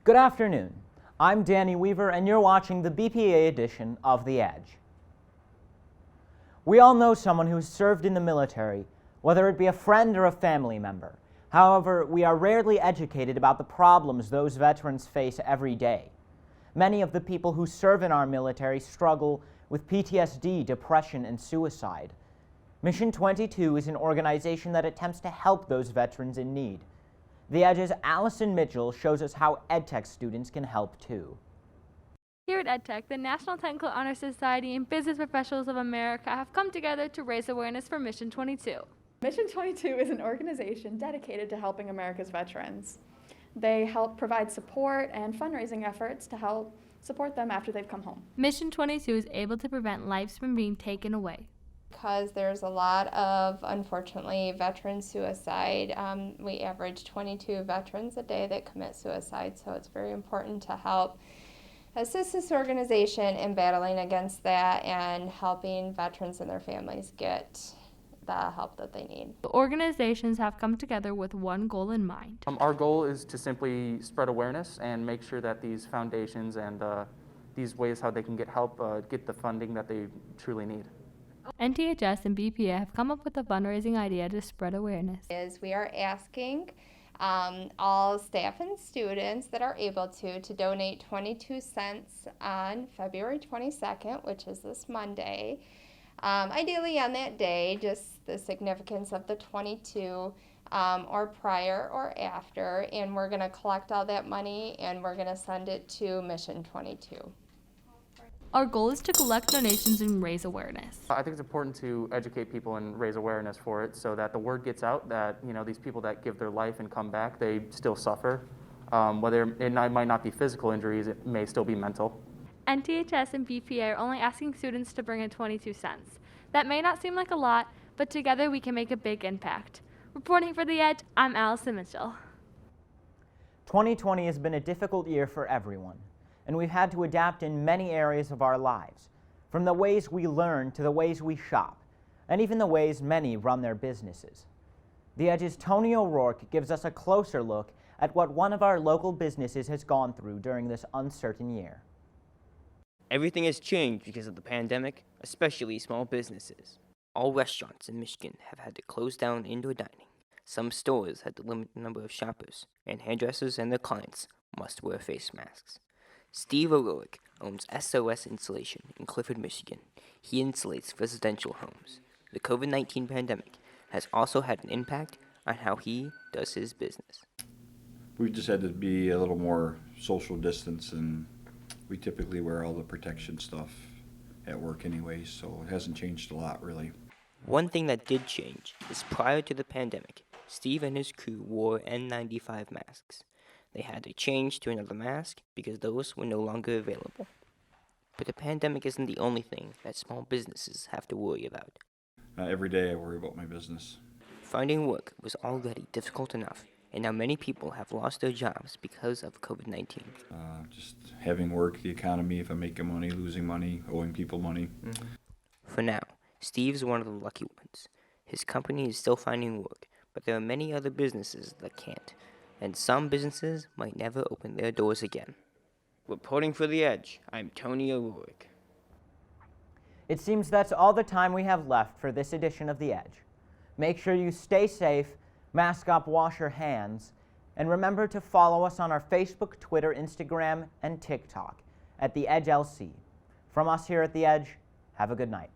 Good afternoon. I'm Danny Weaver, and you're watching the BPA edition of The Edge. We all know someone who's served in the military, whether it be a friend or a family member. However, we are rarely educated about the problems those veterans face every day. Many of the people who serve in our military struggle with PTSD, depression, and suicide. Mission 22 is an organization that attempts to help those veterans in need. The Edge's Allison Mitchell shows us how EdTech students can help too. Here at EdTech, the National Technical Honor Society and Business Professionals of America have come together to raise awareness for Mission 22. Mission 22 is an organization dedicated to helping America's veterans. They help provide support and fundraising efforts to help support them after they've come home. Mission 22 is able to prevent lives from being taken away. Because there's a lot of, unfortunately, veteran suicide. We average 22 veterans a day that commit suicide, so it's very important to help assist this organization in battling against that and helping veterans and their families get the help that they need. The organizations have come together with one goal in mind. Our goal is to simply spread awareness and make sure that these foundations and these ways how they can get help get the funding that they truly need. NTHS and BPA have come up with a fundraising idea to spread awareness. We are asking all staff and students that are able to donate 22 cents on February 22nd, which is this Monday. Ideally on that day, just the significance of the 22 or prior or after, and we're going to collect all that money and we're going to send it to Mission 22. Our goal is to collect donations and raise awareness. I think it's important to educate people and raise awareness for it so that the word gets out that, these people that give their life and come back, they still suffer. Whether it might not be physical injuries, it may still be mental. NTHS and BPA are only asking students to bring in 22 cents. That may not seem like a lot, but together we can make a big impact. Reporting for The Edge, I'm Allison Mitchell. 2020 has been a difficult year for everyone, and we've had to adapt in many areas of our lives, from the ways we learn to the ways we shop, and even the ways many run their businesses. The Edge's Tony O'Rourke gives us a closer look at what one of our local businesses has gone through during this uncertain year. Everything has changed because of the pandemic, especially small businesses. All restaurants in Michigan have had to close down indoor dining. Some stores had to limit the number of shoppers, and hairdressers and their clients must wear face masks. Steve O'Rourke owns SOS Insulation in Clifford, Michigan. He insulates residential homes. The COVID-19 pandemic has also had an impact on how he does his business. We just had to be a little more social distance, and we typically wear all the protection stuff at work anyway, so it hasn't changed a lot really. One thing that did change is prior to the pandemic, Steve and his crew wore N95 masks. They had to change to another mask because those were no longer available. But the pandemic isn't the only thing that small businesses have to worry about. Every day I worry about my business. Finding work was already difficult enough, and now many people have lost their jobs because of COVID-19. Just having work, the economy, if I'm making money, losing money, owing people money. For now, Steve's one of the lucky ones. His company is still finding work, but there are many other businesses that can't, and some businesses might never open their doors again. Reporting for The Edge, I'm Tony O'Rourke. It seems that's all the time we have left for this edition of The Edge. Make sure you stay safe, mask up, wash your hands, and remember to follow us on our Facebook, Twitter, Instagram, and TikTok at The Edge LC. From us here at The Edge, have a good night.